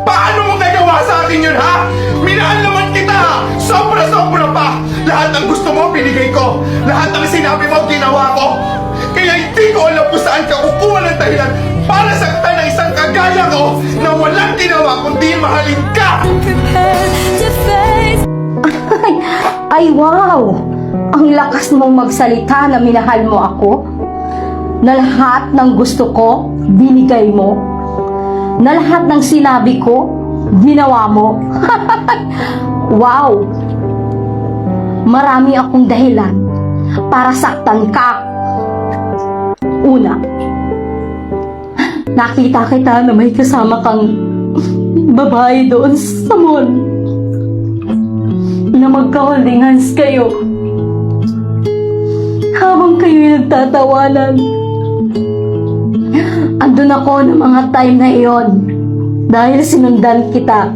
Paano mo nagawa sa akin yun, ha? Minahal naman kita! Sobra-sobra pa! Lahat ng gusto mo, binigay ko. Lahat ng sinabi mo, ginawa ko. Kaya hindi ko alam kung saan ka kukuha ng dahilan para saktan ng isang kagaya ko na walang ginawa kundi mahalin ka! Ay, wow! Ang lakas mong magsalita na minahal mo ako. Na lahat ng gusto ko, binigay mo. Na lahat ng sinabi ko, ginawa mo. Wow! Marami akong dahilan para saktan ka. Una, nakita kita na may kasama kang babae doon sa mall. Na magka-holding hands kayo. Habang kayo nagtatawanan. Andun ako ng mga time na iyon dahil sinundan kita.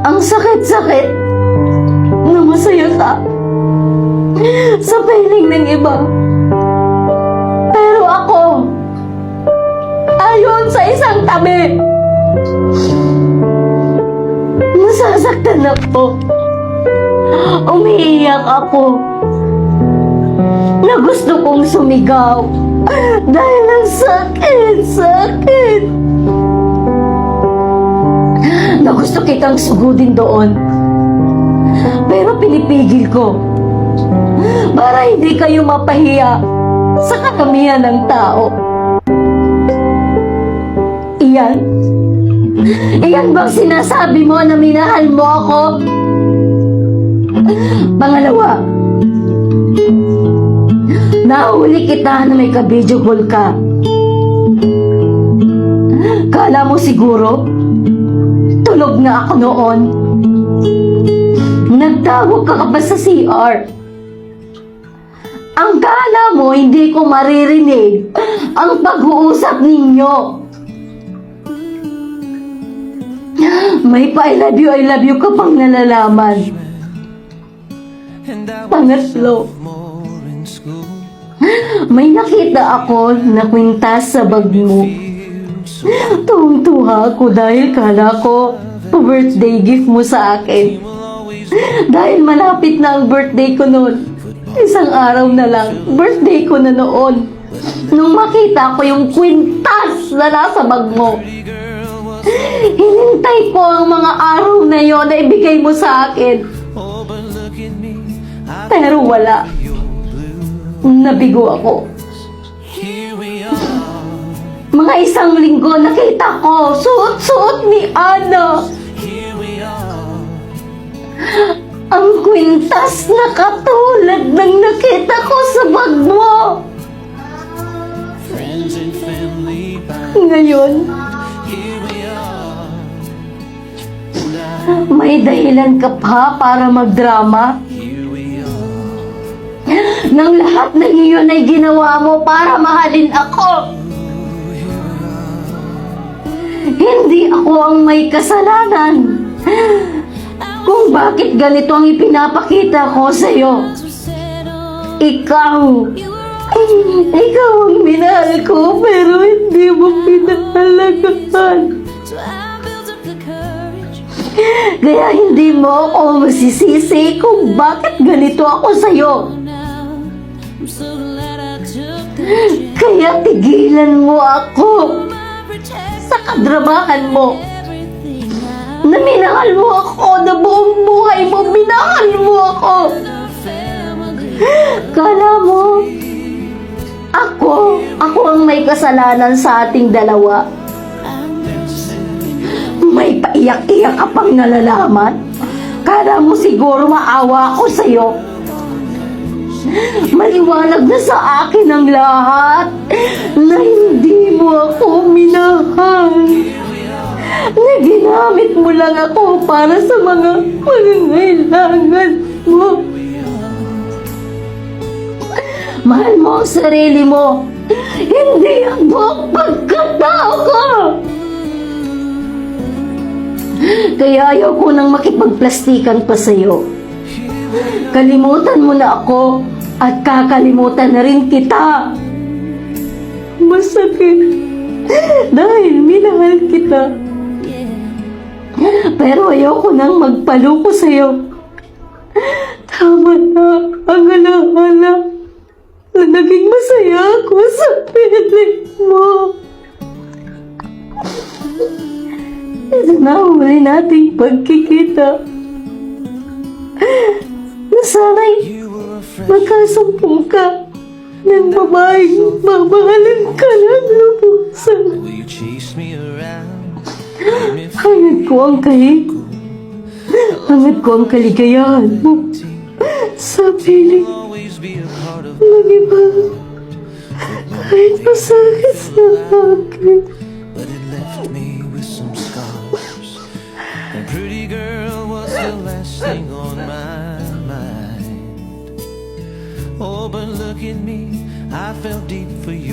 Ang sakit-sakit na masaya ka sa piling ng iba. Pero ako, ayon sa isang tabi, nasasaktan ako. Umiiyak ako na gusto kong sumigaw dahil ang sakit na gusto kitang sugudin doon, pero pinipigil ko para hindi kayo mapahiya sa karamihan ng tao. Iyan bang sinasabi mo na minahal mo ako? Pangalawa, nahuli kita na may ka-video call ka. Kala mo siguro tulog na ako noon. Nagtago ka pa sa CR. Ang kala mo hindi ko maririnig ang pag-uusap ninyo. May pa I love you ka pang nalalaman. Pangatlo, may nakita ako na kwintas sa bag mo. Tuwang-tuwa ako dahil kala ko birthday gift mo sa akin. Dahil malapit na ang birthday ko noon. Isang araw na lang, birthday ko na noon. Nung makita ko yung kwintas na nasa bag mo. Hinintay ko ang mga araw na yon na ibigay mo sa akin. Pero wala. Nabigo ako. Mga isang linggo nakita ko, suot-suot ni Ana ang kwintas na katulad ng nakita ko sa bag mo. Ngayon, may dahilan ka pa para magdrama? Nang lahat ng iyon ay ginawa mo para mahalin ako. Hindi ako ang may kasalanan kung bakit ganito ang ipinapakita ko sa iyo. Ikaw ang minahal ko pero hindi mo pinahalagaan. Kaya hindi mo ako masisisi kung bakit ganito ako sa iyo. Kaya tigilan mo ako sa kadramahan mo. Na minahal mo ako, na buong buhay mo, minahal mo ako. Kala mo, ako ang may kasalanan sa ating dalawa. May paiyak-iyak ka pang nalalaman. Kala mo siguro maawa ako sa'yo. Maliwanag na sa akin ang lahat na hindi mo ako minahal. Na ginamit mo lang ako para sa mga pangangailangan mo. Mahal mo ang sarili mo, hindi ang buong pagkatao ko. Kaya ayaw ko nang makipagplastikan pa sa'yo. Kalimutan mo na ako at kakalimutan na rin kita. Masakit mahal kita. Pero ayoko nang magpaloko sa'yo. Tama na ang alaala na naging masaya ako sa piling mo. Ito na huli nating pagkikita. Na sana'y magkasumpong ka ng babaeng mamahalan ka ng lubusan. Will you chase me around? Hangad ko ang hangad ko ang kaligayahan mo sa piling Always be a part of ng iba. Kahit masakit sa akin. but it left me with some scars. And pretty girl was the last thing on my mind. Oh, but look at me, I fell deep for you.